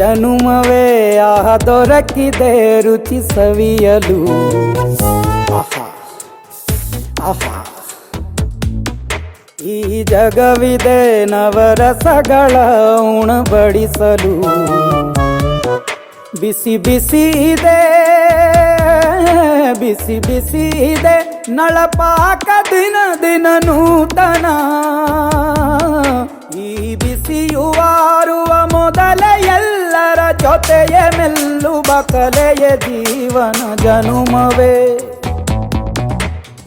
ಜನುಮವೇ ಆಹ ದೊರಕಿದೆ ರುಚಿ ಸವಿಯಲು. ಆಹಾ ಆಹಾ ಈ ಜಗವಿದೆ ನವರಸಗಳ ಉಣಬಡಿಸಲು. ಬಿಸಿ ಬಿಸಿ ಇದೆ ಬಿಸಿ ಬಿಸಿ ಇದೆ ನಳಪಾಕ ದಿನ ದಿನ ನೂತನ. ಈ ಬಿಸಿಯುವಾರುವ ಮೊದಲೇ ಎಲ್ಲರ ಜೊತೆಯೇ ಮೆಲ್ಲುವ ಕಲೆಯ ಜೀವನ ಜನುಮವೇ.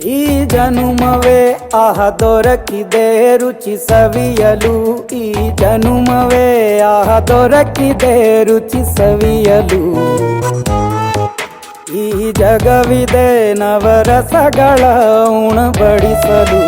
ಈ ಜನುಮವೇ ಆಹ ದೊರಕಿದೆ ರುಚಿ ಸವಿಯಲು. ಈ ಜನುಮವೇ ಆಹ ದೊರಕಿದೆ ರುಚಿ ಸವಿಯಲು. ಈ ಜಗವಿದೆ ನವರಸಗಳ ಉಣಬಡಿಸಲು.